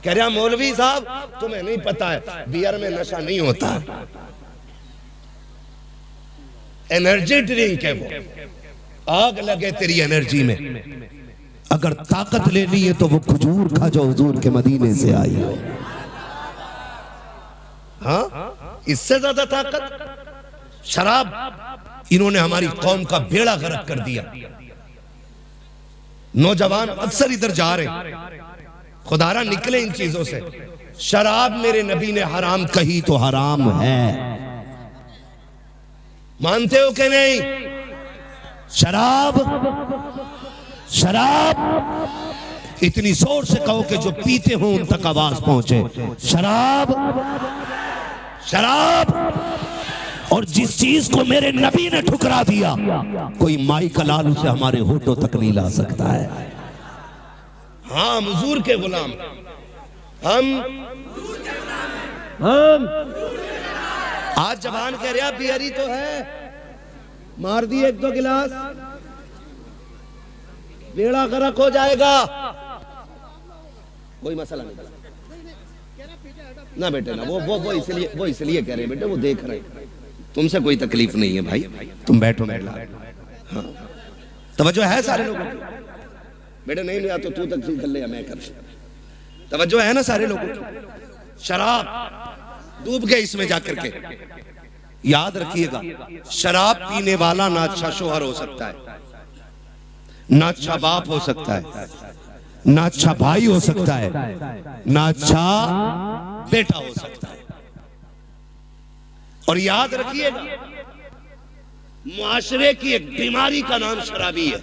कह रहा मौलवी साहब तुम्हें नहीं पता है बियर में नशा नहीं होता, एनर्जी ड्रिंक है वो, आग लगे तेरी एनर्जी में। अगर ताकत लेनी है तो वो खजूर खा जो हुजूर के मदीने से आई हो। हाँ, इससे ज्यादा ताकत शराब। इन्होंने हमारी कौम का बेड़ा गर्क कर दिया। नौजवान अक्सर इधर जा रहे, खुदारा निकले इन चीजों से। शराब मेरे नबी ने हराम कही तो हराम है, मानते हो कि नहीं? शराब शराब इतनी जोर से कहो कि जो पीते हो उन तक आवाज पहुंचे। शराब शराब। और जिस चीज को मेरे नबी ने ठुकरा दिया, कोई माई का लाल उसे हमारे होठों तक नहीं ला सकता है। हाँ, हुजूर के गुलाम हम आज जवान कह रहा बियरी तो है, मार दिए एक दो गिलास बेड़ा गर्क हो जाएगा, कोई मसला नहीं ना बेटे ना। वो इसलिए कह रहे बेटे, वो देख रहे, तुमसे कोई तकलीफ नहीं है भाई, तुम बैठो मेरे लाल। हाँ, तवज्जो है सारे लोगों की? बेटे नहीं लिया तो तू तकलीफ कर ले या मैं कर, तवज्जो है ना सारे लोगों की? शराब डूब गए इसमें जाकर के। याद रखिएगा, शराब पीने वाला ना अच्छा शोहर हो सकता है, ना अच्छा बाप हो सकता है, ना अच्छा भाई हो सकता है, ना अच्छा बेटा हो सकता है। और याद रखिएगा, मुआशरे की एक बीमारी का नाम शराबी है।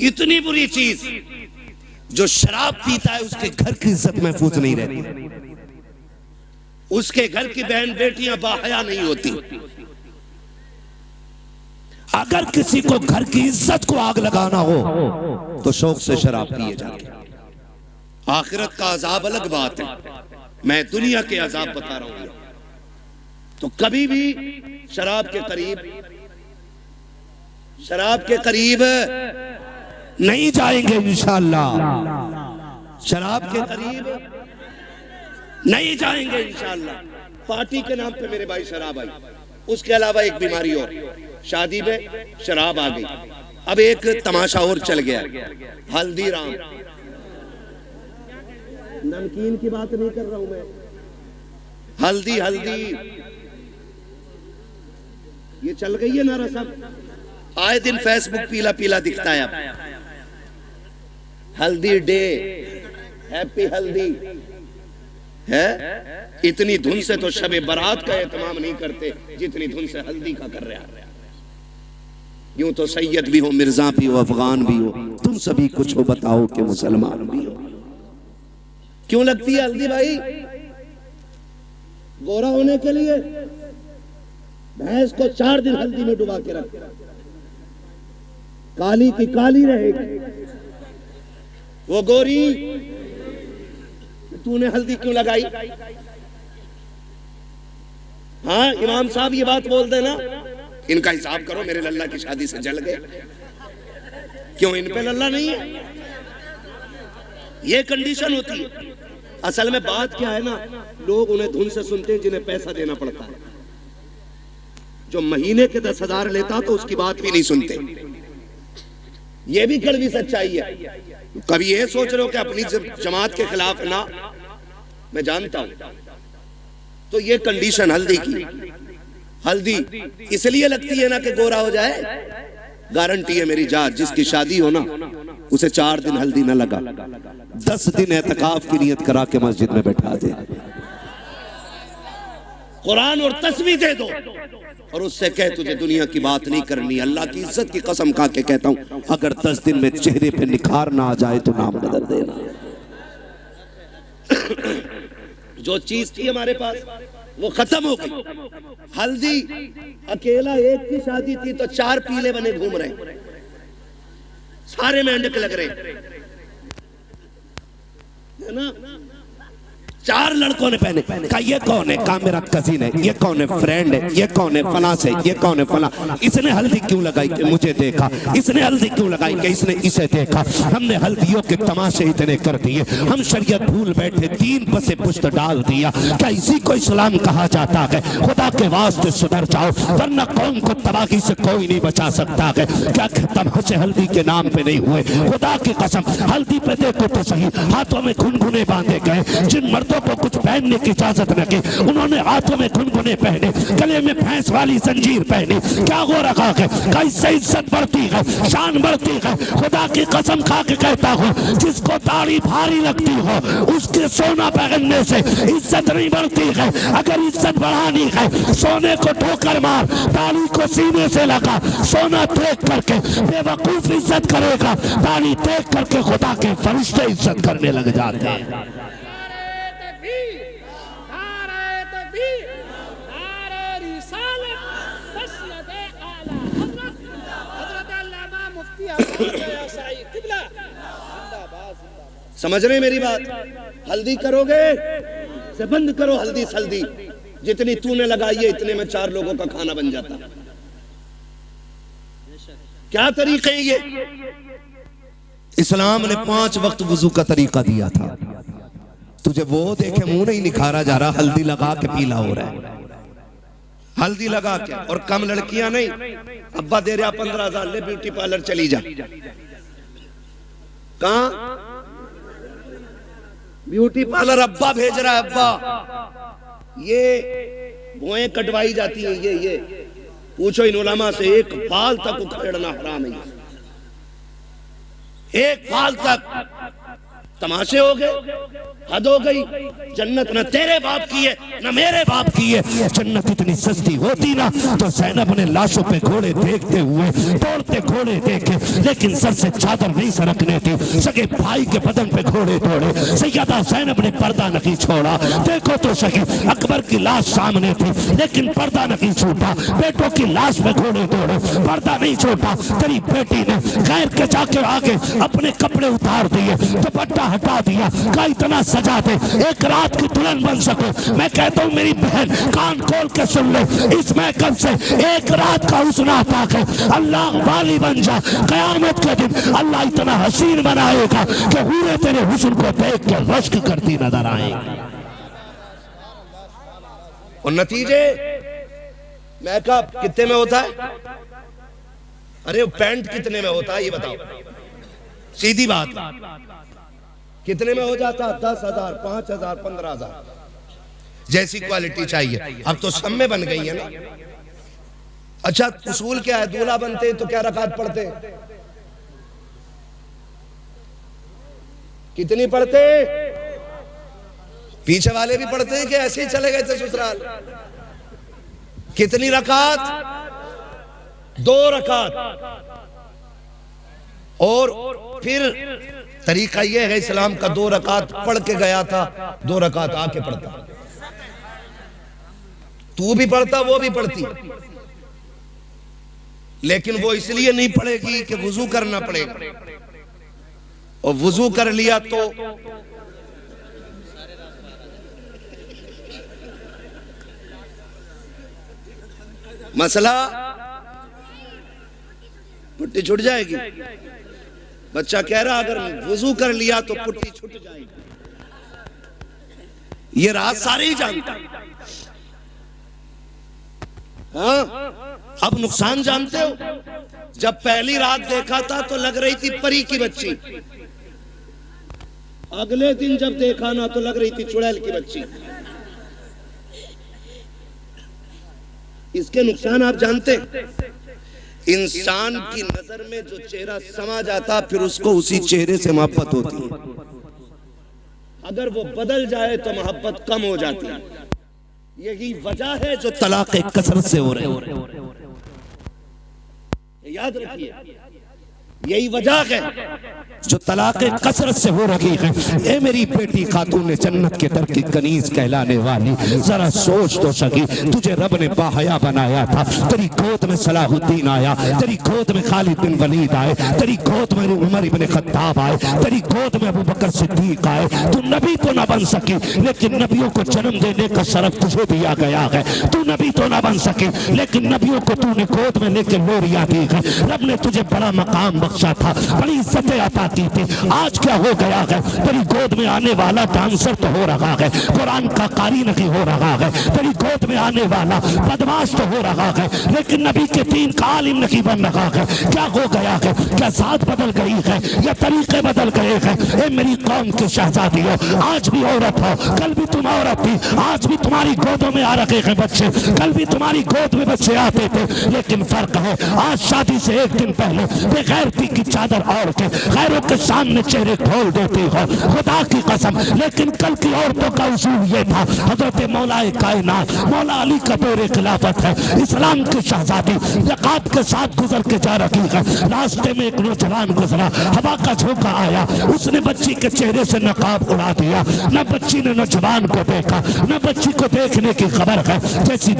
इतनी बुरी चीज, जो शराब पीता है उसके घर की इज्जत महफूज नहीं रहती, उसके घर की बहन बेटियां बाहया नहीं होती। अगर किसी को घर की इज्जत को आग लगाना हो तो शौक से शराब पिए जाके। आखिरत का अजाब अलग बात है, मैं दुनिया के अजाब बता रहा हूं। तो कभी भी शराब के करीब नहीं जाएंगे इंशाअल्लाह, शराब के करीब नहीं जाएंगे इंशाअल्लाह। पार्टी के नाम पे मेरे भाई शराब आई, उसके अलावा एक बीमारी और, शादी में शराब आ गई। अब एक तमाशा और चल गया, हल्दीराम। नमकीन की बात नहीं कर रहा हूं मैं, हल्दी ये चल गई है ना रसम। आए दिन फेसबुक पीला पीला दिखता है। अब हल्दी डे, हैप्पी हल्दी है। इतनी धुन से तो शबे बारात का एहतमाम नहीं करते जितनी धुन से हल्दी का कर रहा है। यूं तो सैयद भी हो, मिर्जा भी हो, अफगान भी हो, तुम सभी कुछ हो, बताओ कि मुसलमान भी हो। क्यों लगती है हल्दी भाई? गोरा होने के लिए। भैंस को 4 दिन हल्दी में डुबा के रख, काली की काली रहेगी, वो गोरी। तूने हल्दी क्यों लगाई? हाँ, इमाम साहब ये बात बोल देना, इनका हिसाब करो, मेरे लल्ला की शादी से जल गए। क्यों इन पे लल्ला नहीं है? ये कंडीशन होती है। असल में बात क्या है ना, लोग उन्हें धुन से सुनते हैं जिन्हें पैसा देना पड़ता है। जो महीने के 10,000 लेता तो उसकी बात भी नहीं सुनते। ये भी कड़वी सच्चाई है। कभी ये सोच रहे हो कि अपनी जमात के खिलाफ ना, मैं जानता हूं। तो ये कंडीशन हल्दी की, हल्दी इसलिए लगती है ना कि गोरा हो जाए। गारंटी है मेरी जात, जिसकी शादी हो ना उसे 4 दिन हल्दी ना लगा, 10 दिन एतकाफ की नियत करा के मस्जिद में बैठा दे, कुरान और तस्बीह दे दो और उससे कह तुझे दुनिया की बात नहीं करनी। अल्लाह की इज्जत की कसम खा के कहता हूं, अगर 10 दिन में चेहरे पे निखार ना आ जाए तो नाम बदल देना। जो चीज थी हमारे पास वो खत्म हो गई। हल्दी, अकेला एक की शादी थी तो 4 पीले बने घूम रहे, सारे मेंढक लग रहे है ना। 4 लड़कों ने पहने। कहा ये कौन है? कहा मेरा कजिन है। ये कौन है? फ्रेंड है। ये कौन है? फला से। ये कौन है? फला। इसने हल्दी क्यों लगाई? कि मुझे देखा। इसने हल्दी क्यों लगाई? कि इसने इसे देखा। हमने हल्दियों के तमाशे इतने कर दिए, हम शरीयत भूल बैठे, दीन पर से पुष्ट डाल दिया। क्या इसी को इस्लाम कहा जाता है? खुदा के वास्ते सुधर जाओ, वरना कौम को तबाही से कोई नहीं बचा सकता है। क्या तमाशे हल्दी के नाम पे नहीं हुए? खुदा की कसम, हल्दी पे देखो तो सही, हाथों में घुनघुने बांधे गए। जिन मर्दों को कुछ पहनने की इजाजत न की, उन्होंने हाथों में घुनघुने पहने, गले में भैंस वाली जंजीर पहनी। क्या हो रखा है? कैसे इज्जत बढ़ती है, शान बढ़ती है। खुदा की कसम खा के कहता हूँ, जिसको दाढ़ी भारी लगती हो उसके सोना पहनने से इज्जत नहीं बढ़ती है। अगर इज्जत बढ़ानी है, सोने को ठोकर मार, दाढ़ी को सीने से लगा। सोना देख करके बेवकूफ इज्जत करेगा, दाढ़ी देख करके खुदा के फरिश्ते इज्जत करने लग जाते हैं। समझ रहे मेरी बात? हल्दी करोगे से बंद करो हल्दी सल्दी। जितनी तूने लगाई है इतने में 4 लोगों का खाना बन जाता। क्या तरीके ये? इस्लाम ने 5 वक्त वुजू का तरीका दिया था। तुझे वो देखे मुंह नहीं निखारा जा रहा, हल्दी लगा के पीला हो रहा है। हल्दी लगा के। और कम लड़कियां नहीं, अब्बा दे रहा 15,000, ले ब्यूटी पार्लर चली जा। कहां? ब्यूटी पार्लर अब्बा भेज रहा है। अब्बा ये भुएं कटवाई जाती है। ये पूछो इन उलमा से, एक बाल तक उखेड़ना हराम है। एक बाल तक। तमाशे हो गए, हद हो गई। जन्नत न तेरे बाप की है न मेरे बाप की है। जन्नत इतनी सस्ती होती ना तो ज़ैनब ने लाशों पे घोड़े देखते हुए दौड़ते घोड़े देखे, लेकिन सर से चादर नहीं सरकने थी। सगे भाई के बदन पे घोड़े दौड़े, सैयदा ज़ैनब ने पर्दा नहीं छोड़ा। देखो तो सही, अकबर की लाश सामने थी लेकिन पर्दा नहीं छूटा। बेटों की लाश पे घोड़े दौड़े, पर्दा नहीं छोटा। तेरी बेटी ने गैर के जाके आगे अपने कपड़े उतार दिए, दुपट्टा हटा दिया। का इतना सजा दे एक रात की दुल्हन बन सको। मैं कहता हूँ मेरी बहन कान खोल के सुन ले, इस महकम से एक रात का हुस्न आता है। अल्लाह वाली बन जा, कयामत के दिन अल्लाह इतना हसीन बनाएगा कि हूरें तेरे हुस्न को देख के रश्क करती नजर आएगी। और नतीजे मेकअप कितने में होता है? अरे पैंट कितने में होता है ये बताओ, सीधी बात। कितने में हो जाता? 10,000, 5,000, 15,000 जैसी क्वालिटी चाहिए। अब तो सब में बन गई है ना। अच्छा उसूल क्या है? दूल्हा बनते तो क्या रकात पढ़ते? कितनी पढ़ते? पीछे वाले भी पढ़ते हैं कि ऐसे ही चले गए थे ससुराल? कितनी रकात? 2 रकात। और फिर तरीका यह है इस्लाम का, 2 रकात पढ़ के गया था, 2 रकात आके पढ़ता। तू भी पढ़ता, वो भी पढ़ती, लेकिन वो इसलिए नहीं पढ़ेगी कि वुजू करना पड़ेगा। और वुजू कर लिया तो मसला पुट्टी छूट जाएगी। बच्चा कह रहा अगर वुजू कर लिया तो पुट्टी छूट जाएगी। ये राज सारे ही जानते हैं। हाँ, अब नुकसान जानते हो? जब पहली रात देखा था तो लग रही थी परी की बच्ची, अगले दिन जब देखा ना तो लग रही थी चुड़ैल की बच्ची। इसके नुकसान आप जानते हैं? इंसान की नजर में जो चेहरा समा जाता फिर उसको उसी चेहरे से मोहब्बत होती है। अगर वो बदल जाए तो मोहब्बत कम हो जाती है। यही वजह है जो तलाक कसरत से हो रहे हैं। याद रखिए, यही वजह है जो तलाक़े कसरत से हो रही है। ए मेरी बेटी खातून जन्नत के दर की कनीज कहलाने वाली, जरा सोच तो सकी, तुझे रब ने बाहया बनाया था, तेरी गोद में सलाहुद्दीन आया, तेरी गोद में खालिद बिन वलीद आए, तेरी गोद में उमर इब्न खत्ताब आए, तेरी गोद में अबू बकर सिद्दीक आए। तू नबी तो ना बन सकी, लेकिन नबियों को जन्म देने का शरफ तुझे दिया गया है। तू नबी तो ना बन सकी, लेकिन नबियों को तूने गोद में लेकर लोरियां दी है। रब ने तुझे बड़ा मकाम बख्शा था, बड़ी इज्जतें अता की थी। आज क्या हो गया है, तेरी गोद में आने वाला डांसर तो हो रहा है, कुरान का कारी नहीं हो रहा है। तेरी गोद में आने वाला बदमाश तो हो रहा है, लेकिन नबी के दीन का आलिम नहीं बन रहा है। क्या हो गया है, क्या जात बदल गई है या तरीके बदल गए हैं? ए मेरी कौम के शहजादी हो, आज भी औरत हो, कल भी तुम औरत थी, आज भी तुम्हारी गोदों में आ रखे हैं बच्चे, कल भी तुम्हारी गोद में बच्चे आते थे। लेकिन फर्क है, आज शादी से एक दिन पहले बेगैरती की चादर ओढ़ के गैरों के सामने चेहरे खोल देती हो, खुदा की कसम। लेकिन कल की औरतों का उसूल ये था, हजरत मौलाए कायनात मौला अली का दौरे खिलाफत है, इस्लाम की शहजादी ज़कात के साथ गुजर के जा रही है। रास्ते में एक नौजवान गुजरा, हवा का झोंका आया, उसने बच्ची के चेहरे से नकाब उड़ा दिया। न बच्ची ने नौजवान को देखा, न बच्ची को देखने की खबर है। जैसी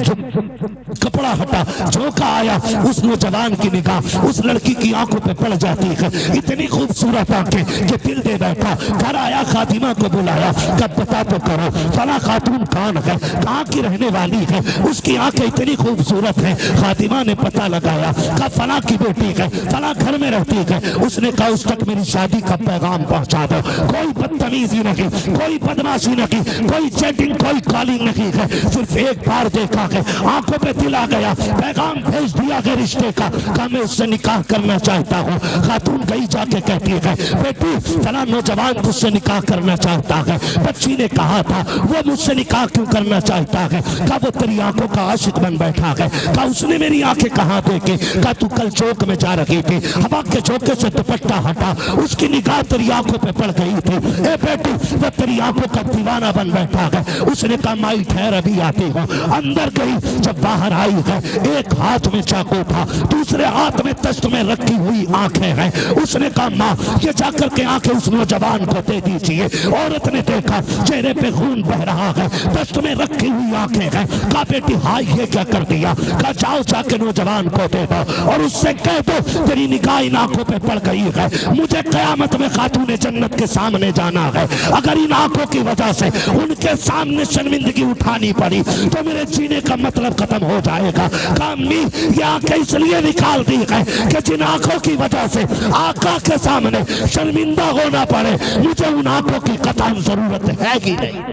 कपड़ा हटा, झोंका आया, उस नौजवान की निगाह उस लड़की की आंखों पे पड़ जाती है। इतनी खूबसूरत आंखें कि दिल दे बैठा। घर आया, खातिमा को बुलाया, कब बता तो करो फला खातून कौन है, कहाँ की रहने वाली है, उसकी आंखें इतनी खूबसूरत है। खातिमा ने पता लगाया, कब फला की बेटी है, फला घर में रहती है। उसने कहा उस तक मेरी शादी का पैगाम पहुंचा दो। कोई बदतमीजी नहीं, कोई बदमाशी नहीं, कोई चैटिंग, कोई कॉलिंग नहीं है। सिर्फ एक बार देखा है, आंखों पे दिल आ गया, पैगाम भेज दिया है रिश्ते का, कहा मैं उससे निकाह करना चाहता हूँ। खातून गई, जाके कहती है बेटी फला नौजवान तुझसे निकाह करना चाहता है। बच्ची ने कहा था वो मुझसे निकाह क्यों करना चाहता है, कहा वो तेरी आंखों का आशिक बन बैठा है। कहा उसने मेरी आंखें कहाँ देखी, कहा तू कल चौक में जा रही थी, हवा के झोंके से दुपट्टा हटा, उसकी निगाह तेरी आंखों पे पड़ गई थी। ए बेटी वो तेरी आंखों का दीवाना बन बैठा है। उसने कहा माई ठहर अभी आती हूँ। अंदर गई, जब बाहर आई है, एक हाथ में चाकू था, दूसरे हाथ में तश्त में रखी हुई आंखें हैं। उसने कहा माँ ये जाकर के आंखें उस नौजवान को दे दीजिए। औरत ने देखा चेहरे पे खून बह रहा है, तश्त में रखी हुई आंखें हैं। कहा बेटी हाँ ये क्या कर दिया, कहा जाओ जाके नौजवान को दे दो और उससे कह दो तेरी निगाह इन आंखों पे पड़ गई है, मुझे कयामत में खातून जन्नत के सामने जाना है। अगर इन आंखों की वजह से उनके सामने शर्मिंदगी उठानी पड़ी तो मेरे जीने का मतलब खत्म हो जाएगा। कहा अम्मी ये आंखें इसलिए निकाल दी है कि जिन आंखों की वजह से आका के सामने शर्मिंदा होना पड़े, मुझे उन आंखों की कतई जरूरत है कि नहीं।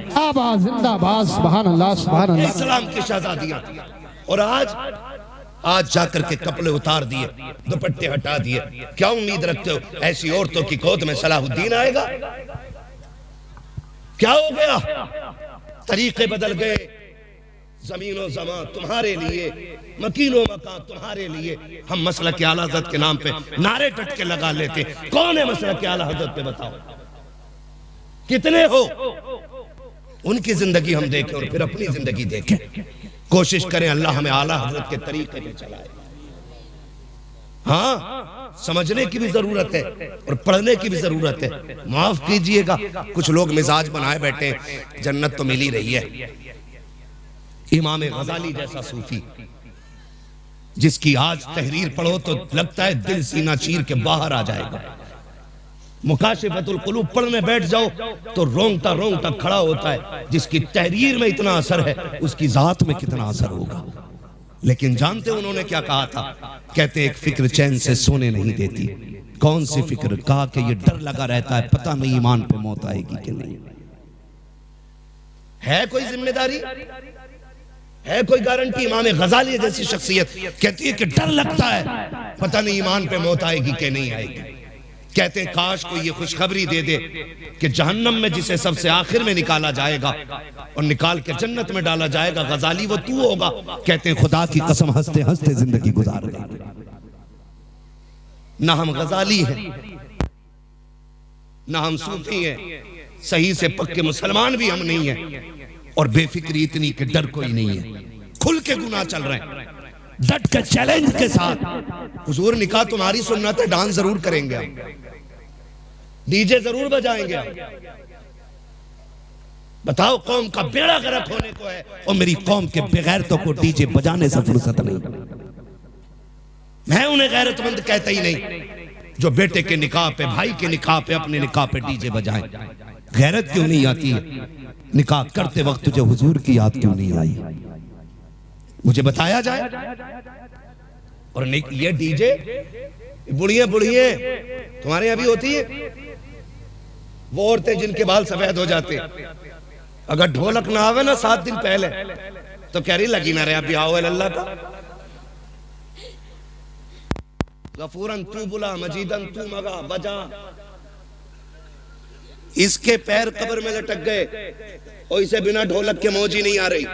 जिंदाबाद, सुभान अल्लाह, सुभान अल्लाह। इस्लाम की शहजादियां, और आज जाकर के कपड़े उतार दिए, दुपट्टे हटा दिए। क्या उम्मीद रखते हो ऐसी औरतों की गोद में सलाहुद्दीन आएगा? क्या हो गया? तरीके बदल गए। जमीनो जमा तुम्हारे लिए, मकीनो मकान तुम्हारे लिए। हम मसलक के आला हज़रत के नाम पे नारे टटके लगा लेते। कौन है मसलक के आला हज़रत पे, बताओ कितने हो? उनकी जिंदगी हम देखें और फिर अपनी जिंदगी देखें। कोशिश करें अल्लाह हमें आला हज़रत के तरीके पे चलाए। हाँ, समझने की भी जरूरत है और पढ़ने की भी जरूरत है। माफ कीजिएगा, कुछ लोग मिजाज बनाए बैठे, जन्नत तो मिल ही रही है। इमाम गजाली जैसा सूफी जिसकी आज तहरीर पढ़ो तो लगता है दिल सीना चीर के बाहर आ जाएगा। मुकाशिफतुल कुलूब पढ़ने बैठ जाओ तो रोंगटा रोंगटा खड़ा होता है। जिसकी तहरीर में इतना असर है उसकी जात में कितना असर होगा। लेकिन जानते उन्होंने क्या कहा था? कहते एक फिक्र चैन से सोने नहीं देती। कौन सी फिक्र? कहा कि ये डर लगा रहता है पता नहीं ईमान पे मौत आएगी कि नहीं। है कोई जिम्मेदारी, है कोई गारंटी? इमाम गजाली जैसी शख्सियत कहती है कि डर लगता है पता नहीं ईमान पे मौत आएगी कि नहीं आएगी। कहते हैं काश कोई ये खुशखबरी दे दे कि जहन्नम में जिसे सबसे आखिर में निकाला जाएगा और निकाल के जन्नत में डाला जाएगा, गजाली वो तू होगा। कहते हैं खुदा की कसम हंसते हंसते जिंदगी गुजार गई। ना हम गजाली हैं, ना हम सूफी हैं, सही से पक्के मुसलमान भी हम नहीं हैं, और बेफिक्री इतनी कि डर कोई नहीं है। खुल के गुनाह चल रहे हैं। डट के चैलेंज के साथ, हुजूर निकाह तुम्हारी सुन्नत है, डांस जरूर करेंगे हम, डीजे जरूर बजाएंगे हम। बताओ, कौम का बेड़ा गर्क होने को है और मेरी कौम के बेगैरतों को डीजे बजाने से फुर्सत नहीं। मैं उन्हें गैरतमंद कहता ही नहीं जो बेटे के निकाह पे, भाई के निकाह पे, अपने निकाह पे डीजे बजाएं। गैरत क्यों नहीं आती है? निकाह करते वक्त तुझे हुजूर की याद क्यों नहीं आई? मुझे बताया जाए। और ये डीजे, बुढ़िए बुढ़िए तुम्हारे यहां भी होती है, वो औरतें जिनके बाल सफेद हो जाते, अगर ढोलक ना आवे ना 7 दिन पहले तो कह रही लगी ना रहे अभी आओ अल्लाह का। गफूरन तू बुला, मजीदन तू मगा बजा। इसके पैर कब्र में लटक गए और इसे बिना ढोलक के मौज ही नहीं आ रही।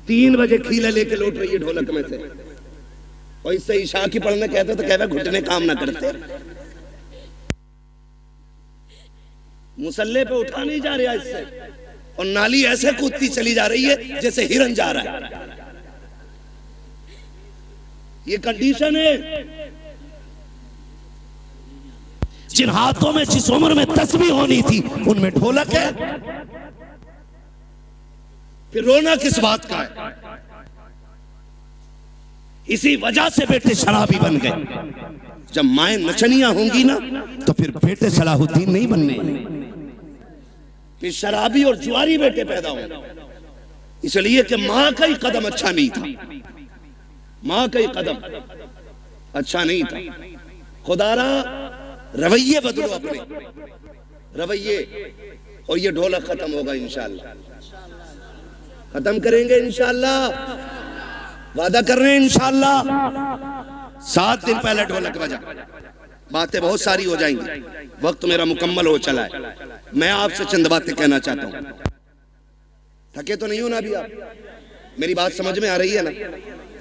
3 बजे खीले लेके लौट रही है ढोलक में से, और इससे ईशा की पढ़ने कहते तो कहते घुटने काम ना करते। मुसल्ले पे उठा नहीं जा रहा इससे, और नाली ऐसे कूदती चली जा रही है जैसे हिरन जा रहा है। ये कंडीशन है। जिन हाथों में जिस उम्र में तस्बीह होनी थी उनमें ढोलक है, फिर रोना किस बात का है? इसी वजह से बेटे शराबी बन गए। जब माएं नचनियां होंगी ना तो फिर बेटे सलाहुद्दीन नहीं बनने, फिर शराबी और जुआरी बेटे पैदा होंगे। इसलिए कि मां का ही कदम अच्छा नहीं था, मां का ही कदम अच्छा नहीं था। खुदारा रवैये बदलो, अपने रवैये, और ये ढोलक खत्म होगा इंशाअल्लाह। खत्म करेंगे इंशाअल्लाह, वादा कर रहे हैं इंशाअल्लाह। 7 दिन पहले ढोलक बजा, बातें बहुत सारी हो जाएंगी, वक्त मेरा मुकम्मल हो चला है। मैं आपसे चंद बातें कहना चाहता हूं। थके तो नहीं हो ना अभी आप? मेरी बात समझ में आ रही है ना?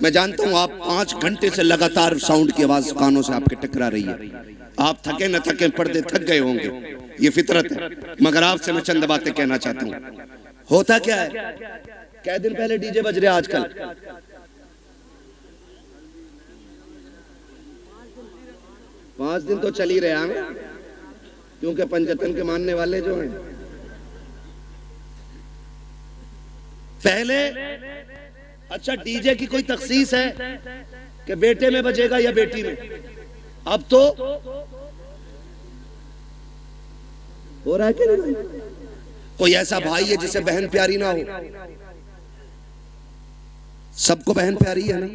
मैं जानता हूं आप 5 घंटे से लगातार साउंड की आवाज कानों से आपके टकरा रही है। आप थके न थके, पर्दे थक गए होंगे, ये फितरत है। मगर आपसे मैं चंद बातें कहना चाहता हूं। होता क्या है, कै दिन पहले डीजे बज रहे आजकल? 5 दिन तो चल ही रहे हैं, क्योंकि पंजतन के मानने वाले जो हैं, पहले अच्छा डीजे की कोई तखसीस है कि बेटे में बजेगा या बेटी में? अब तो हो रहा है कि नहीं? कोई ऐसा भाई है जिसे बहन प्यारी ना हो? सबको बहन प्यारी है ना?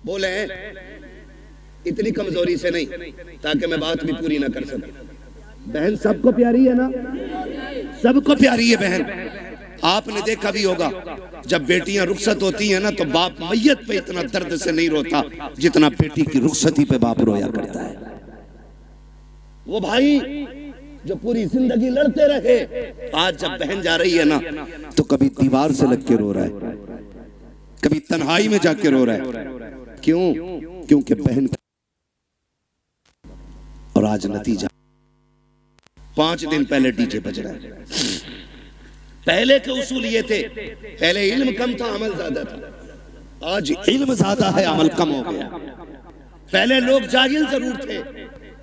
बोले इतनी कमजोरी से नहीं, ताकि मैं बात भी पूरी ना कर सकूं। बहन सबको प्यारी है ना? सबको प्यारी है बहन। आपने देखा भी होगा जब बेटियां रुखसत होती हैं ना तो बाप मैयत पे इतना दर्द से नहीं रोता जितना बेटी की रुखसती पे बाप रोया करता है। वो भाई जो पूरी जिंदगी लड़ते रहे, आज जब बहन जा रही है ना तो कभी दीवार से लग के रो रहा है, कभी तन्हाई में जाके रो रहा है। क्यों? क्योंकि बहन। और आज नतीजा, 5 दिन पहले डीजे बज रहा है। पहले के उसूल ये थे, पहले इल्म कम था, अमल ज्यादा था। आज इल्म ज्यादा है, अमल कम हो गया। पहले लोग जाहिल जरूर थे,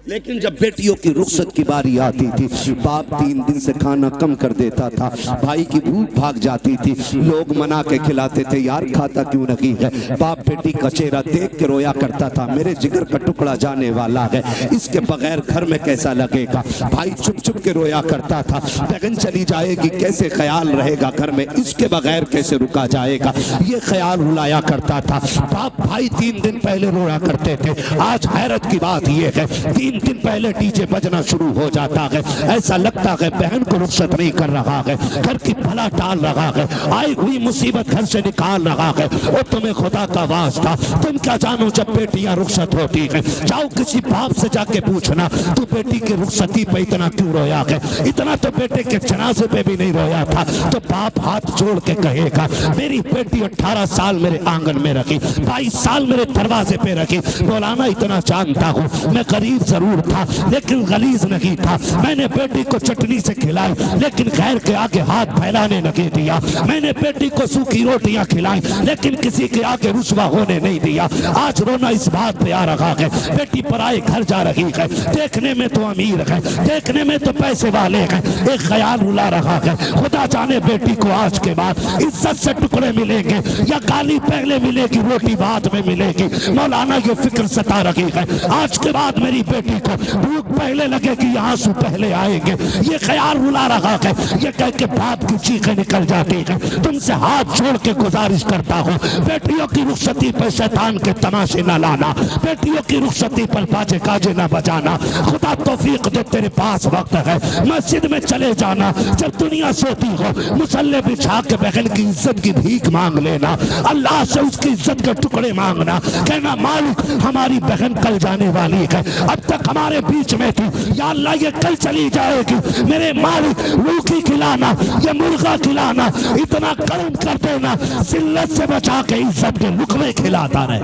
लेकिन जब बेटियों की रुखसत की बारी आती थी, बाप 3 दिन से खाना कम कर देता था, भाई की भूख भाग जाती थी, लोग मना के खिलाते थे, यार खाता क्यों नहीं है? बाप बेटी का चेहरा देख के रोया करता था, मेरे जिगर का टुकड़ा जाने वाला है, इसके बगैर घर में कैसा लगेगा? भाई चुप चुप के रोया करता था, बहन चली जाएगी कैसे ख्याल रहेगा घर में, इसके बगैर कैसे रुका जाएगा? ये ख्याल रुलाया करता था। बाप भाई 3 दिन पहले रोया करते थे। आज हैरत की बात यह है, 3 दिन पहले डीजे बजना शुरू हो जाता है। ऐसा लगता है बहन को रुखसत नहीं कर रहा है, घर की भला टाल रहा है, आई हुई मुसीबत घर से निकाल रहा है। और तुम्हें खुदा का वास्ता, तुम क्या जानो जब बेटियां रुखसत होती हैं? जाओ किसी बाप से जाके पूछना, तू बेटी की रुखसती पे इतना क्यों रोया है? इतना तो बेटे के जनाजे पे भी नहीं रोया था। तो बाप हाथ जोड़ के कहेगा, मेरी बेटी 18 साल मेरे आंगन में रखी, 22 साल मेरे दरवाजे पे रखी, मौलाना इतना जानता हूँ मैं गरीब जरूर जरूर था लेकिन गलीज नहीं था। मैंने बेटी को चटनी से खिलाई लेकिन गैर के आगे हाथ फैलाने नहीं दिया। मैंने बेटी को सूखी रोटियां खिलाई लेकिन किसी के आगे रुस्वा होने नहीं दिया। आज रोना इस बात पे आ रहा है बेटी पराए घर जा रही है, देखने में तो अमीर है, देखने में तो पैसे वाले हैं, एक ख्याल रुला रहा है खुदा जाने बेटी को आज के बाद इज्जत से टुकड़े मिलेंगे या गाली पहले मिलेगी रोटी बाद में मिलेगी। मौलाना ये फिक्र सता रही है आज के बाद मेरी बेटी को भूख पहले लगेगी या आंसू पहले आएंगे, ये ख्याल रुला रहा है। ये कह के बाप की चीखें निकल जाती है। तुमसे हाथ जोड़ के गुजारिश करता हूँ बेटियों की रुखसती पर शैतान के तमाशे न लाना, बेटियों की रुखसती पर बाजे काजे न बजाना। खुदा तौफीक दे तेरे पास वक्त है मस्जिद में चले जाना, जब दुनिया सोती हो मुसल्ले बिछा के बहन की इज्जत की भीख मांग लेना, अल्लाह से उसकी इज्जत के टुकड़े मांगना, कहना मालिक हमारी बहन कल जाने वाली है, अब तक हमारे बीच में थी, या अल्लाह ये कल चली जाएगी, मेरे मालिक रूखी खिलाना या मुर्गा खिलाना, इतना कर्म कर देना जिल्लत से बचा के इज्जत के लुकमे खिलाता रहे।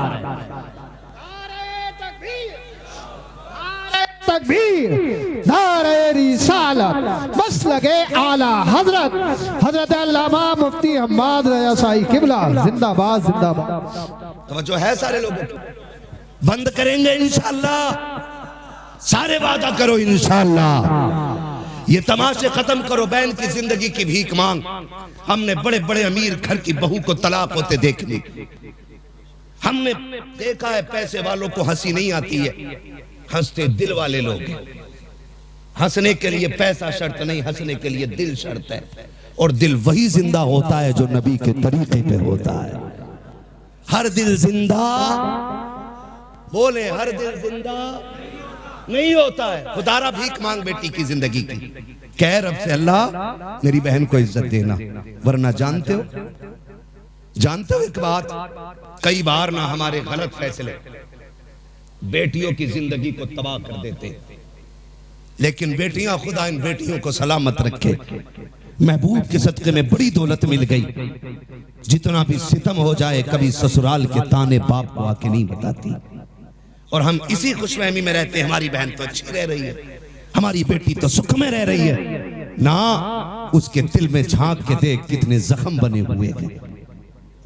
तकबीर, नारे रिसालत, बस लगे आला हजरत हजरत अल्लामा मुफ्ती हम्माद रज़ा साई किबला जिंदाबाद जिंदाबाद। तवज्जो है सारे लोगों को? बंद करेंगे इंशाअल्लाह, सारे वादा करो इंशाअल्लाह। ये तमाशे खत्म करो, बहन की जिंदगी की भीख मांग। हमने बड़े बड़े अमीर घर की बहू को तलाक होते देख ली, हमने देखा है पैसे वालों को हंसी नहीं आती है, हंसते दिल वाले लोग। हंसने के लिए पैसा शर्त नहीं, हंसने के लिए दिल शर्त है, और दिल वही जिंदा होता है जो नबी के तरीके पे होता है। हर दिल जिंदा, बोले हर दिल जिंदा नहीं होता है। खुदारा भीख मांग बेटी की जिंदगी की, कह रब से अल्लाह मेरी बहन को इज्जत देना, वरना जानते हो एक बात, कई बार ना हमारे गलत फैसले बेटियों की जिंदगी को तबाह कर देते, लेकिन बेटियां खुदा इन बेटियों को सलामत रखे। महबूब के सदके में बड़ी दौलत मिल गई, जितना भी सितम हो जाए कभी ससुराल के ताने बाप को आके नहीं बताती, और हम इसी खुशफहमी में रहते हैं हमारी बहन तो अच्छी रह रही है, हमारी बेटी तो सुख में रह रही है। ना उसके दिल में झांक के देख कितने जख्म बने हुए हैं।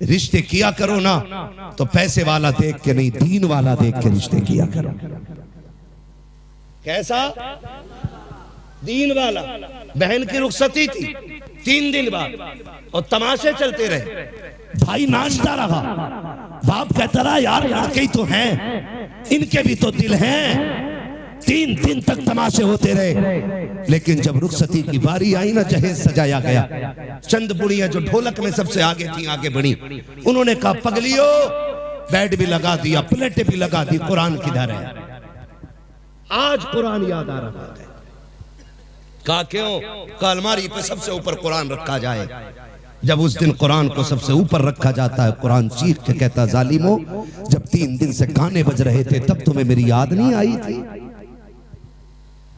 रिश्ते किया करो ना तो पैसे वाला देख के नहीं, दीन वाला देख के रिश्ते किया करो। कैसा दीन वाला? बहन की रुखसती थी 3 दिन बाद और तमाशे चलते रहे, भाई नाचता रहा, बाप कहता रहा यार लड़के ही तो हैं, इनके भी तो दिल हैं। 3 दिन तक तमाशे होते रहे, लेकिन जब रुखसती की बारी आई ना, जहेज सजाया गया, चंद बुढ़ियां जो ढोलक में सबसे आगे थी आगे बढ़ी, उन्होंने कहा पगलियो, बेड भी लगा दिया, प्लेटें भी लगा दी, कुरान किधर है? आज कुरान याद आ रहा है। कहा क्यों? कहा अलमारी पे सबसे ऊपर कुरान रखा जाए। जब उस दिन कुरान को सबसे ऊपर रखा जाता है, कुरान चीख के कहता जालिमो, जब 3 दिन से गाने बज रहे थे तब तुम्हें मेरी याद नहीं आई थी?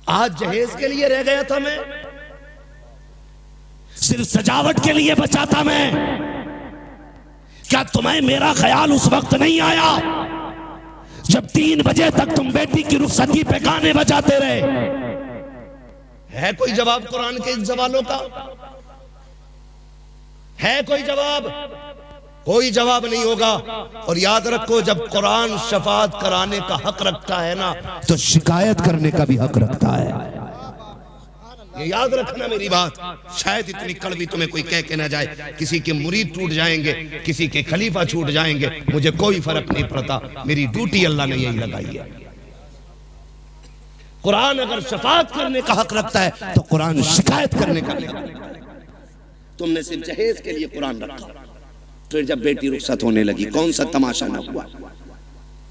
आज जहेज के लिए रह गया था मैं, सिर्फ सजावट के लिए बचा था मैं। क्या तुम्हें मेरा ख्याल उस वक्त नहीं आया जब 3 बजे तक तुम बेटी की रुखसती पे गाने बजाते रहे? है कोई जवाब कुरान के इन सवालों का? है कोई जवाब? कोई जवाब नहीं होगा। और याद रखो, जब कुरान शफाअत कराने का हक रखता है ना, तो शिकायत करने का भी हक रखता है। ये याद रखना मेरी बात। शायद इतनी कड़वी तुम्हें कोई कह के ना जाए, किसी के मुरीद टूट जाएंगे, किसी के खलीफा छूट जाएंगे, मुझे कोई फर्क नहीं पड़ता, मेरी ड्यूटी अल्लाह ने यही लगाई है। कुरान अगर शफाअत करने का हक रखता है तो कुरान शिकायत करने का भी हक रखता है। तुमने सिर्फ जहेज के लिए कुरान रखा, फिर जब बेटी रुखसत होने लगी कौन सा तमाशा ना हुआ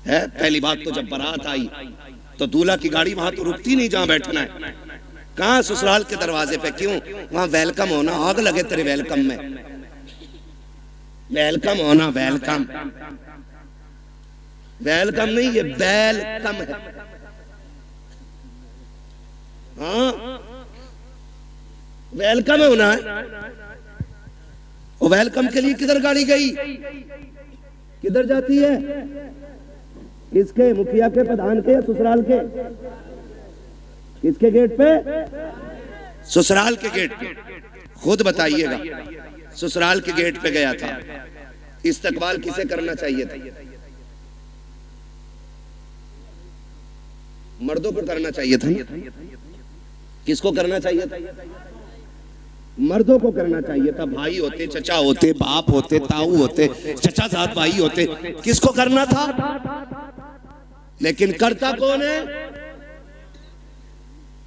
है? पहली बात तो जब बारात आई तो दूल्हा की गाड़ी वहां तो रुकती नहीं जहां बैठना है। कहां? ससुराल के दरवाजे पे। क्यों? वहां वेलकम होना, आग लगे तेरे वेलकम में। वेलकम होना, वेलकम वेलकम नहीं, ये वेलकम है। हाँ, वेलकम होना है। वो वेलकम के लिए किधर गाड़ी गई? किधर जाती है? किसके? मुखिया के, प्रधान के या ससुराल के? किसके गेट पे? ससुराल के गेट पे। खुद बताइएगा, ससुराल के गेट पे गया था, इस्तकबाल किसे करना चाहिए था? मर्दों को करना चाहिए था ना? किसको करना चाहिए था? मर्दों को करना चाहिए था। भाई होते, चचा होते, बाप होते, ताऊ होते, चचा साथ भाई होते, किसको करना था? लेकिन करता कौन है?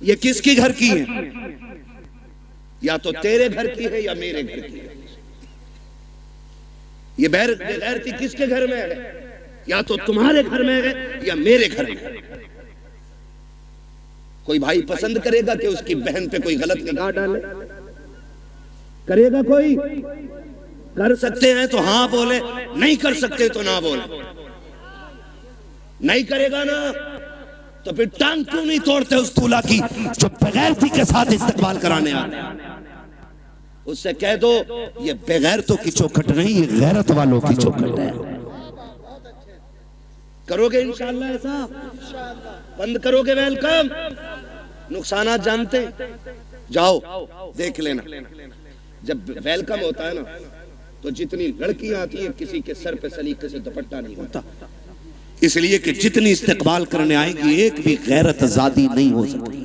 ये किसकी घर की है? या तो तेरे घर की है या मेरे घर की है। ये बेगैरती किसके घर में है? या तो तुम्हारे घर में है या मेरे घर में है। कोई भाई पसंद करेगा कि उसकी बहन पे कोई गलत निगाह डाले? करेगा कोई? कर सकते हैं तो हाँ बोले, नहीं कर सकते तो ना बोले। नहीं करेगा ना तो फिर टांग क्यों नहीं तोड़ते उस दूल्हा की जो बेगैरती के साथ इस्तकबाल कराने आते? उससे कह दो ये बेगैरतों की चौखट नहीं, ये गैरत वालों की चौखट है। करोगे इंशाअल्लाह ऐसा? बंद करोगे वेलकम? नुकसानात जानते? जाओ देख लेना। जब वेलकम होता है ना तो जितनी लड़कियां आती हैं किसी के सर पे सलीके से दुपट्टा नहीं होता, इसलिए कि जितनी इस्तकबाल करने आएगी एक भी गैरत आजादी नहीं हो सकती।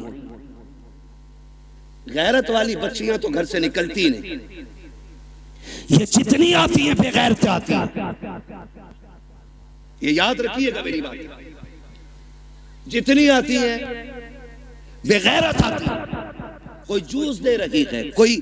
गैरत वाली बच्चियां तो घर से निकलती नहीं, ये जितनी आती हैं बेगैरत आती हैं। ये याद रखिएगा मेरी बात। जितनी आती है बेगैरत आती है। कोई जूस दे रही है, कोई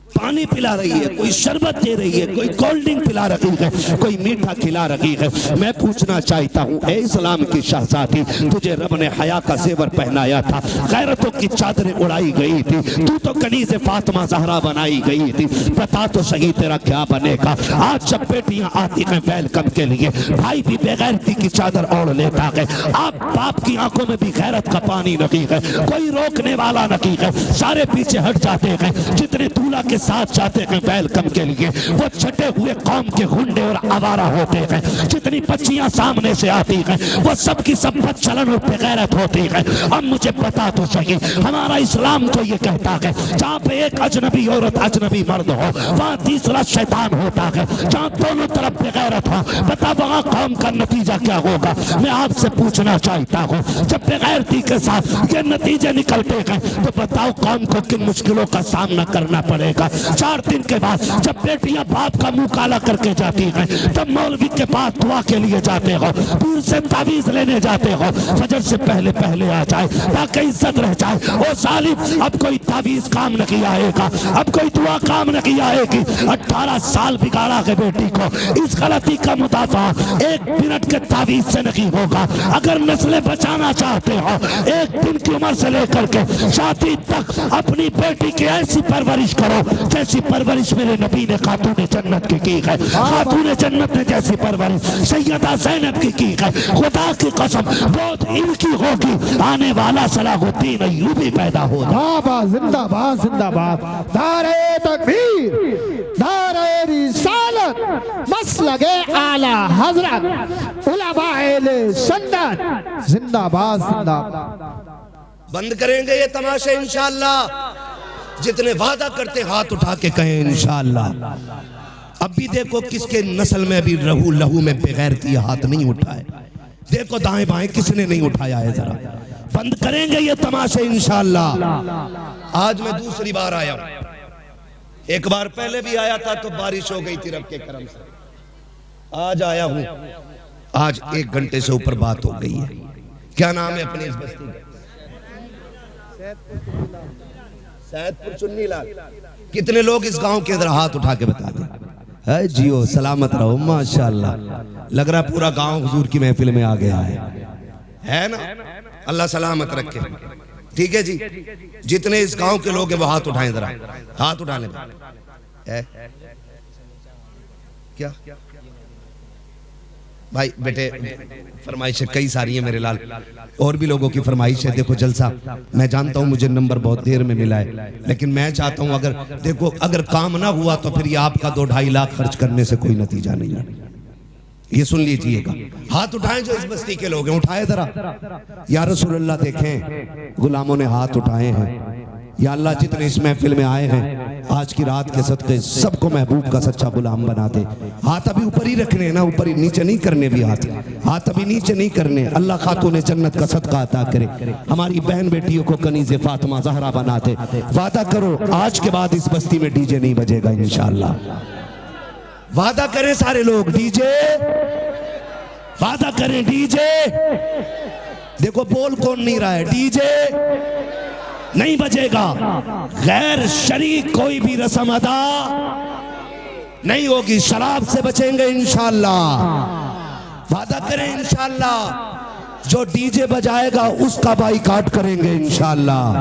पानी पिला रही है, कोई शरबत दे रही है, कोई कोल्ड ड्रिंक पिला रही है, कोई मीठा खिला रही है। मैं पूछना चाहता हूँ, ए इस्लाम की शहजादी, तुझे रब ने हया का जेवर पहनाया था, गैरतों की चादरें उड़ाई गई थी, तू तो कनीज़ फातिमा ज़हरा बनाई गई थी। बता तो सही तेरा क्या बनेगा? आज जब बेटियां आती हैं वेलकम के लिए, भाई भी बेगैरती की चादर ओढ़ लेता है। आप बाप की आंखों में भी गैरत का पानी नहीं है, कोई रोकने वाला नहीं है, सारे पीछे हट जाते हैं। जितने दूल्हा के साथ जाते हैं वेलकम के लिए वो छटे हुए कौम के गुंडे और आवारा होते हैं। जितनी बच्चियां सामने से आती हैं वो सबकी सब बदचलन और बेगैरत होती है। अब मुझे बता तो सही, हमारा इस्लाम तो ये कहता है जहाँ पे एक अजनबी औरत अजनबी मर्द हो वहाँ तीसरा शैतान होता है। जहाँ दोनों तरफ बेगैरत हो, बता वहाँ कौम का नतीजा क्या होगा? मैं आपसे पूछना चाहता हूँ, जब बेगैरती के साथ ये नतीजे निकलते हैं तो बताओ कौम को किन मुश्किलों का सामना करना पड़ेगा। 4 दिन के बाद जब बेटियां बाप का मुंह काला करके जाती हैं तब मौलवी के पास दुआ के लिए जाते हो, दूर से तावीज लेने जाते हो, फजर से पहले पहले आ जाए ताकि इज्जत रह जाए। ओ सालिम, अब कोई तावीज काम नहीं आएगा, अब कोई दुआ काम नहीं आएगी। 18 साल बिगाड़ा है बेटी को, इस गलती का मुदाफा 1 मिनट के तावीज से नहीं होगा। अगर नस्लें बचाना चाहते हो 1 दिन की उम्र से लेकर के शादी तक अपनी बेटी की ऐसी परवरिश करो जैसी परवरिश मेरे नबी ने खातून जन्नत की है। खातून जन्नत ने जैसी परवरिश सैयदा ज़ैनब की है। खुदा की कसम बहुत इनकी होगी, आने वाला सलाहुद्दीन अय्यूबी पैदा होगा। जिंदाबाद जिंदाबाद। नारे तकबीर, नारे रिसालत, मसलके आला हजरत उलमाए सुन्नत, जिंदाबाद जिंदाबाद। बंद करेंगे ये तमाशे इंशाअल्लाह। जितने वादा करते हाथ उठा के कहें इंशाअल्लाह। अब भी देखो किसके नस्ल में अभी लहू में बेगैरती हाथ नहीं उठाए। देखो दाएं बाएं किसने नहीं उठाया है। जरा बंद करेंगे ये तमाशे इंशाअल्लाह। आज मैं दूसरी बार आया हूं, एक बार पहले भी आया था तो बारिश हो गई थी रब के करम से। आज आया हूं, आज 1 घंटे से ऊपर बात हो गई है। क्या नाम है अपनी इस बस्ती का? सैदपुर चुन्नीलाल। कितने लोग इस गांव के अंदर हाथ उठा के बता दें? जियो सलामत रहो माशाअल्लाह। लग रहा पूरा गांव हुजूर की महफिल में आ गया है ना? अल्लाह सलामत रखे। ठीक है जी, जितने इस गांव के लोग हैं वो हाथ उठाएं, जरा हाथ उठा लें। क्या भाई बेटे फरमाइशें कई सारी हैं मेरे लाल, और भी लोगों की फरमाइश है। देखो जलसा, मैं जानता हूँ मुझे नंबर बहुत देर में मिला है, लेकिन मैं चाहता हूँ अगर देखो अगर काम ना हुआ तो फिर ये आपका 2-2.5 लाख खर्च करने से कोई नतीजा नहीं है। ये सुन लीजिएगा, हाथ उठाएं जो इस बस्ती के लोग हैं, उठाए जरा। या रसूलुल्लाह देखें गुलामों ने हाथ उठाए हैं। या अल्लाह जितने इस महफिल में आए हैं आज की रात के सदक़े सबको महबूब का सच्चा गुलाम बना दे। हाथ अभी ऊपर ही रखने ना, ऊपर ही, नीचे नहीं करने भी हाथ अभी नीचे नहीं करने। अल्लाह खातून जन्नत का सदका अता करे, हमारी बहन बेटियों को कनीज़े फातिमा ज़हरा बना दे। वादा करो आज के बाद इस बस्ती में डीजे नहीं बजेगा इंशाअल्लाह। वादा करें सारे लोग, डीजे वादा करें, डीजे। देखो बोल कौन नहीं रहा है, डीजे नहीं बजेगा। गैर शरीक कोई भी रस्म अदा नहीं होगी। शराब से बचेंगे इंशाअल्लाह। वादा करें इंशाअल्लाह, जो डीजे बजाएगा उसका बाइकाट करेंगे इंशाअल्लाह।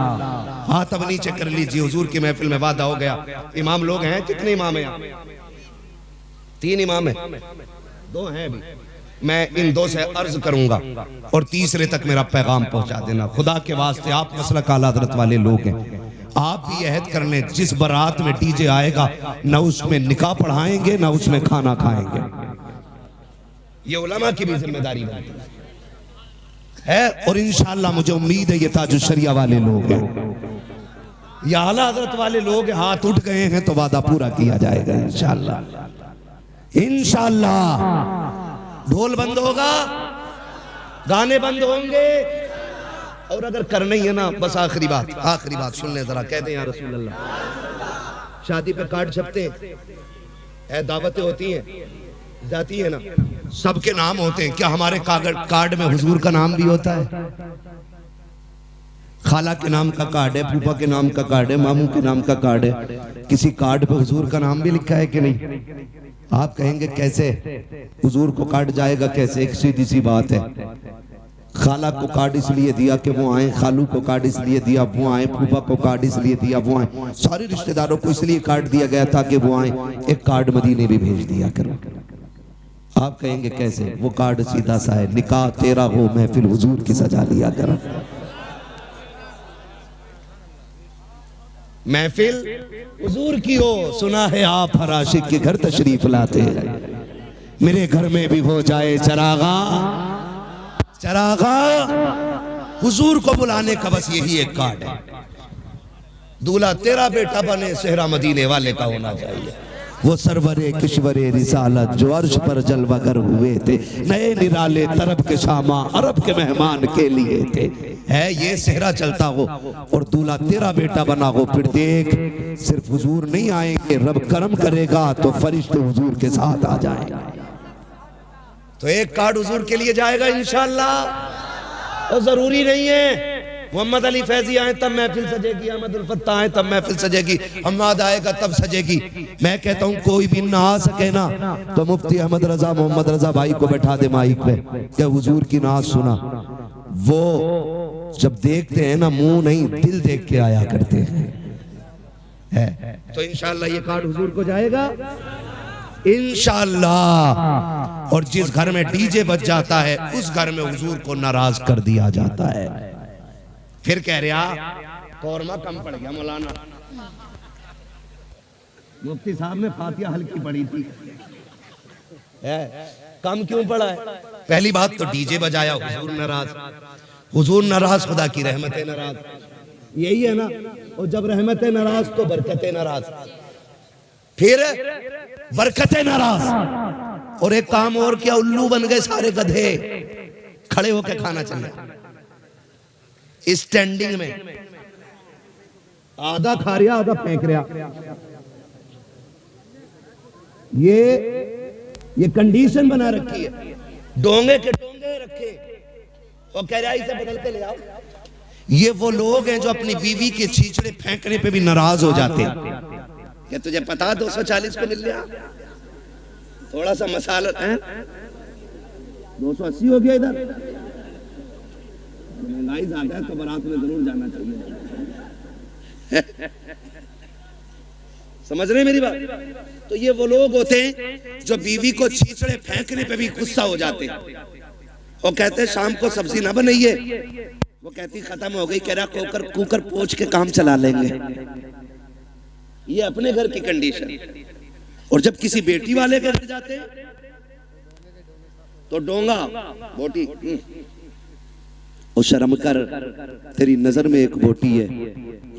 हाथ अब नीचे कर लीजिए, हुजूर की महफिल में वादा हो गया। इमाम लोग हैं, कितने इमाम हैं? 3 इमाम हैं, 2 हैं अभी। मैं इन 2 से अर्ज करूंगा और तीसरे तक मेरा पैगाम पहुंचा देना। खुदा के वास्ते आप मसलक आला हज़रत वाले लोग हैं, आप भी अहद कर लें जिस बारात में डीजे आएगा न उसमें निकाह पढ़ाएंगे न उसमें खाना खाएंगे। ये उलमा की भी जिम्मेदारी है। और इंशाअल्लाह मुझे उम्मीद है ये ताजुश शरिया वाले लोग हैं, या आला हज़रत वाले लोग हाथ उठ गए हैं तो वादा पूरा किया जाएगा इंशाअल्लाह। इंशाअल्लाह ढोल बंद होगा, गाने बंद होंगे। और अगर करना ही है ना, बस आखिरी बात सुन ले जरा, कहते हैं या रसूल अल्लाह, शादी पे कार्ड छपते हैं, दावतें होती हैं, जाती है ना, सबके नाम होते हैं। क्या हमारे कार्ड में हुजूर का नाम भी होता है? खाला के नाम का कार्ड है, फूफा के नाम का कार्ड है, मामू के नाम का कार्ड है, किसी कार्ड पे हुजूर का नाम भी लिखा है कि नहीं? आप कहेंगे कैसे हुजूर को कार्ड जाएगा कैसे? एक सीधी सी बात है, खाला को कार्ड इसलिए दिया कि वो आए, खालू को कार्ड इसलिए दिया वो आए, फूफा को कार्ड इसलिए दिया वो आए, सारे रिश्तेदारों को इसलिए कार्ड दिया गया था कि वो आए। एक कार्ड मदीने भी भेज दिया करो। आप कहेंगे कैसे? वो कार्ड सीधा सा है, निकाह तेरा हो महफिल हुजूर की सजा लिया करो। महफिल हुजूर की हो, सुना है आप हर आशिक के घर तशरीफ लाते हैं। मेरे घर में भी हो जाए चरागा, हुजूर को बुलाने का बस यही एक कार्ड है। दूल्हा तेरा बेटा बने, सेहरा मदीने वाले का होना चाहिए। वो सरवरे किश्वरे रिसालत जो अर्श पर जलवागर हुए थे, नए निराले तरब के शामा अरब के मेहमान के लिए थे। है ये सेहरा चलता हो और दूल्हा तेरा बेटा बना हो, फिर देख सिर्फ हुजूर नहीं आएंगे, रब करम करेगा तो फरिश्ते हुजूर के साथ आ जाएंगे। तो एक कार्ड हुजूर के लिए जाएगा इंशाअल्लाह। और जरूरी नहीं है मोहम्मद अली फैजी आए तब महफिल सजेगी, अहमद उल फत्ता आए तब महफिल सजेगी, हम्माद आएगा तब सजेगी। मैं कहता हूँ कोई भी ना आ सके ना तो मुफ्ती अहमद रजा मोहम्मद रजा भाई को बैठा दे माइक पे, क्या हुजूर की नात सुना। वो जब देखते हैं ना, मुंह नहीं दिल देख के आया करते हैं। तो इंशाअल्लाह ये कार्ड हुजूर को जाएगा इंशाअल्लाह। और जिस घर में डीजे बज जाता है उस घर में हुजूर को नाराज कर दिया जाता है। फिर कह रहा कौरमा कम पड़ गया मौलाना, मुफ्ती साहब ने फातिहा हल्की पड़ी थी, कम क्यों पड़ा है? पहली बात तो डीजे बजाया, हुजूर नाराज, हुजूर नाराज, खुदा की रहमतें नाराज, यही है ना। और जब रहमतें नाराज तो बरकतें नाराज, फिर बरकतें नाराज। और एक काम और किया, उल्लू बन गए सारे गधे, खड़े होकर खाना चाहिए। स्टैंडिंग में आधा खा रहा आधा फेंक रहा। ये कंडीशन बना रखी है, डोंगे के डोंगे रखे और कह रहा इसे बदल के ले आओ। ये वो लोग हैं जो अपनी बीवी के छींचड़े फेंकने पे भी नाराज हो जाते हैं। क्या तुझे पता 240 को मिल गया, थोड़ा सा मसाला है, 280 हो गया इधर, महंगाई ज्यादा है तो बारात में जरूर जाना चाहिए। समझ रहे मेरी बात? तो ये वो लोग होते हैं जो बीवी को छींचड़े फेंकने पे भी गुस्सा हो जाते हैं और कहते हैं शाम को सब्जी ना बनाइए, वो कहती खत्म हो गई, कह रहा कुकर पोंछ के काम चला लेंगे। ये अपने घर की कंडीशन। और जब किसी बेटी वाले के घर जाते हैं तो डोंगा बोटी। और शर्म कर, तेरी नजर में एक बोटी है,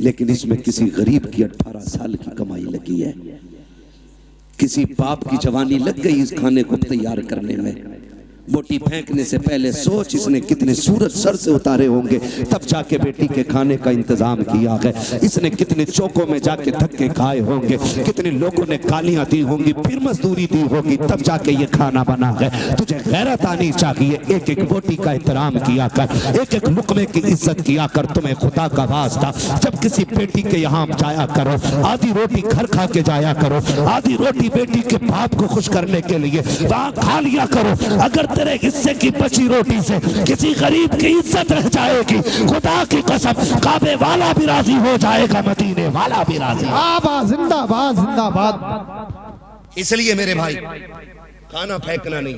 लेकिन इसमें किसी गरीब की 18 साल की कमाई लगी है। किसी बाप की जवानी लग गई इस खाने को तैयार करने में। बोटी फेंकने से पहले सोच इसने कितने सूरज सर से उतारे होंगे, तब जाके बेटी के खाने का इंतजाम किया है। इसने कितने चौकों में जाके धक्के खाए होंगे, कितने लोगों ने गालियां दी होंगी, फिर मजदूरी दी होगी, तब जाके ये खाना बना है। तुझे गैरत आनी चाहिए। एक एक बोटी का एहतराम किया कर, एक एक लुकमे की इज्जत किया कर। तुम्हें खुदा का वास्ता, जब किसी बेटी के यहाँ जाया करो, आधी रोटी घर खा के जाया करो, आधी रोटी बेटी के बाप को खुश करने के लिए वहां खा लिया करो। अगर तेरे हिस्से की बची रोटी से किसी गरीब की इज्जत रह जाएगी, खुदा की कसम काबे वाला भी राजी हो जाएगा, मदीने वाला भी राजी। जिंदाबाद जिंदाबाद। इसलिए मेरे भाई खाना फेंकना नहीं।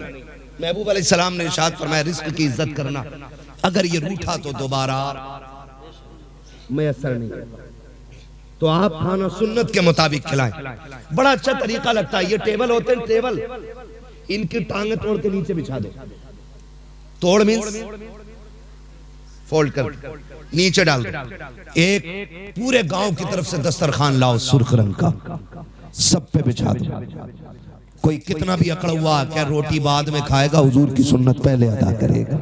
महबूब अलैहिस्सलाम ने इरशाद फरमाया रिज़्क की इज्जत करना। अगर ये रूठा तो दोबारा मैसर नहीं, तो आप खाना सुन्नत के मुताबिक खिलाएं। बड़ा अच्छा तरीका लगता है। ये टेबल होते हैं, टेबल इनकी टांगे तोड़ के नीचे बिछा दो। तोड़ मींस फोल्ड कर नीचे डाल दो। एक पूरे गांव की तरफ से दस्तरखान लाओ सुर्ख रंग का, सब पे बिछा दो। कोई कितना भी अकड़ हुआ क्या रोटी बाद में खाएगा, हुजूर की सुन्नत पहले अदा करेगा।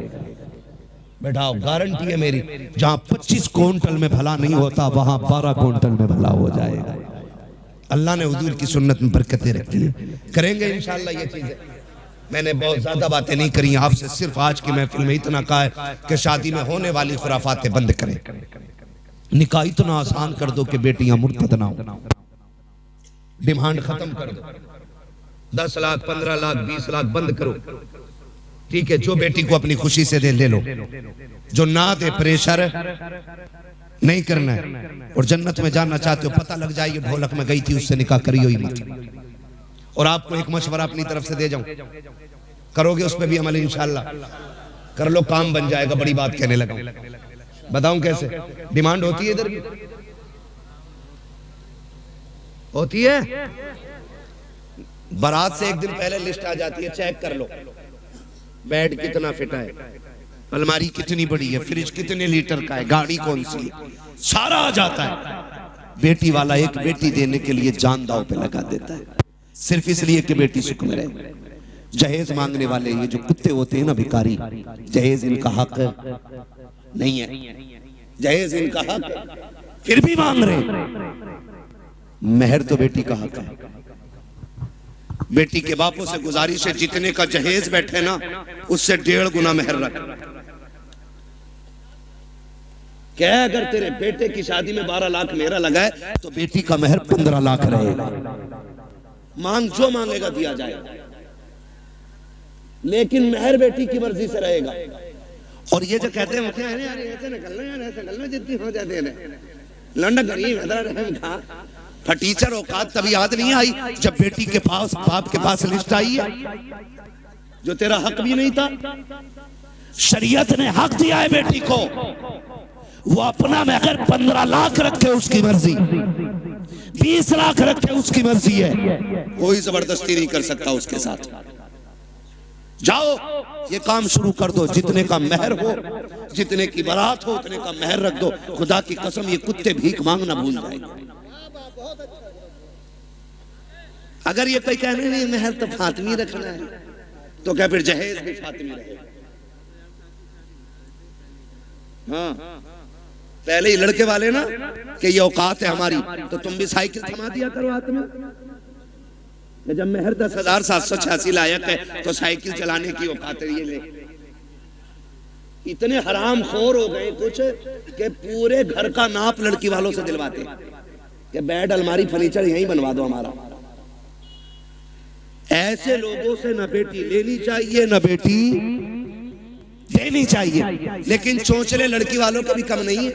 बैठाओ, गारंटी है मेरी। जहां 25 क्विंटल में भला नहीं होता, वहां 12 क्विंटल में भला हो जाएगा। अल्लाह ने हुजूर की सुन्नत में बरकतें रखी है। करेंगे इंशाअल्लाह ये चीजें। मैंने बहुत ज्यादा बातें नहीं करी आपसे, सिर्फ आज की महफिल में इतना कहा है कि शादी में होने वाली खुराफातें बंद करें। निकाह इतना आसान कर दो कि बेटियां मुर्तद ना हो। डिमांड खत्म कर दो। 10 लाख 15 लाख 20 लाख बंद करो। ठीक है, जो बेटी को अपनी खुशी से दे ले लो, जो ना दे प्रेशर नहीं करना है। और जन्नत में जाना चाहते हो, पता लग जाए ये ढोलक में गई थी, उससे निकाह करियो ही मत। और आपको एक मशवरा अपनी तरफ से दे जाऊं, करोगे उस पर भी अमल इंशाअल्लाह कर लो, काम बन जाएगा। बड़ी बात कहने लगा, बताऊं कैसे। डिमांड होती है, इधर भी होती है। बारात से एक दिन पहले लिस्ट आ जाती है, चेक कर लो बेड कितना फिटा है, अलमारी कितनी बड़ी है, फ्रिज कितने लीटर का है, गाड़ी कौन सी है, सारा आ जाता है। बेटी वाला एक बेटी देने के लिए जान दांव पे लगा देता है, सिर्फ इसलिए कि बेटी सुख में रहे। जहेज मांगने वाले ये जो कुत्ते होते हैं ना, भिखारी, जहेज इनका हक नहीं है, जहेज इनका हक, फिर भी मांग रहे। मेहर तो बेटी का हक है। बेटी के बापों से गुजारिश है, जितने का जहेज बैठे ना, उससे 1.5 गुना मेहर रख। क्या अगर तेरे बेटे की शादी में 12 लाख मेरा लगा है, तो बेटी का मेहर 15 लाख रहेगा। मांग जो मांगेगा दिया जाएगा, लेकिन मेहर बेटी की मर्जी से रहेगा। और ये जो कहते हैं ऐसे निकलना यार, ऐसे निकलना जितनी हो जाते हैं लंडा गरीब फटीचर औकात तभी याद नहीं आई जब बेटी के पास बाप के पास लिस्ट आई है, जो तेरा हक भी नहीं था। शरीयत ने हक दिया है बेटी को, वो अपना में अगर 15 लाख रखे उसकी मर्जी, 20 लाख रखे उसकी मर्जी है, कोई जबरदस्ती नहीं कर सकता उसके साथ। जाओ ये काम शुरू कर दो, जितने का मेहर हो, जितने की बारात हो, उतने का मेहर रख दो। खुदा की कसम ये कुत्ते भीख मांगना भूल जाएंगे। अगर ये कोई कहने नहीं मेहर तो फातिमी रखना है, तो क्या फिर जहेज भी फातिमी रहेगा। हाँ, पहले ही लड़के वाले ना कि ये औकात है हमारी, तो तुम भी साइकिल थमा दिया करो हाथ में। जब मेहर 10,786 लायक है, तो साइकिल चलाने की औकात है। ये ले, इतने हराम खोर हो गए कुछ कि पूरे घर का नाप लड़की वालों से दिलवाते कि बेड अलमारी फर्नीचर यहीं बनवा दो हमारा। ऐसे लोगों से न बेटी लेनी चाहिए न बेटी देनी चाहिए। लेकिन चोंचले लड़की वालों का भी कम नहीं है।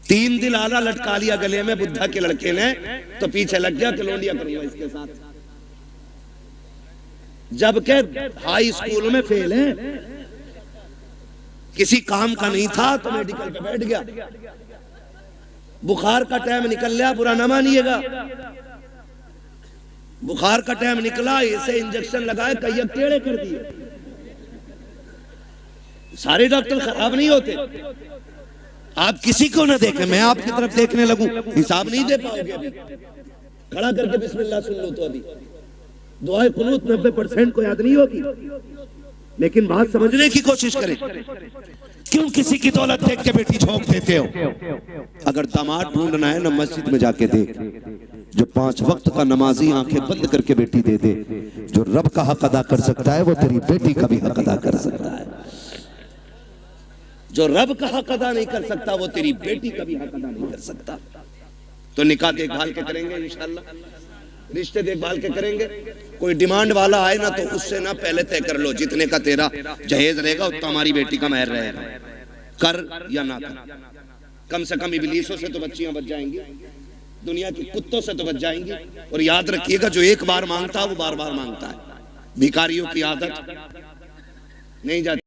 3 दिन आला लटका लिया गले में बुद्धा के लड़के ने, तो पीछे लग गया कि लोंडिया करूंगा इसके साथ। जबकि हाई स्कूल में फेल है, किसी काम का नहीं था तो मेडिकल पे बैठ गया। बुखार का टाइम निकल लिया, बुरा ना मानिएगा। बुखार का टाइम निकला, इसे इंजेक्शन लगाए, कई टेढ़े कर दिए। सारे डॉक्टर खराब नहीं होते। आप किसी को ना देखें, मैं आपकी तरफ देखने लगूं, हिसाब नहीं दे पाओगे। अभी खड़ा करके बिस्मिल्लाह सुन लो तो अभी दुआए कुनूत 90% को याद नहीं होगी, लेकिन बात समझने की कोशिश करें। क्यों किसी की दौलत देख के बेटी झोंक देते हो? अगर दामाद ढूंढना है ना, मस्जिद में जाके देख, जो 5 वक्त का नमाजी आंखें बंद करके बेटी दे दे। जो रब का हक अदा कर सकता है वो तेरी बेटी का भी हक अदा कर सकता है। जो रब का हक अदा नहीं कर सकता वो तेरी बेटी का भी हक अदा नहीं कर सकता। तो निकाह देखभाल के करेंगे इंशाल्लाह, रिश्ते देखभाल के करेंगे। कोई डिमांड वाला आए ना तो उससे ना पहले तय कर लो, जितने का तेरा जहेज रहेगा उतना हमारी बेटी का महर रहेगा, कर या ना कर। कम से कम इबलीसों से तो बच्चियां बच जाएंगी, दुनिया के कुत्तों से तो बच जाएंगी। और याद रखिएगा, जो एक बार मांगता है वो बार बार मांगता है। भिखारियों की आदत नहीं जाती।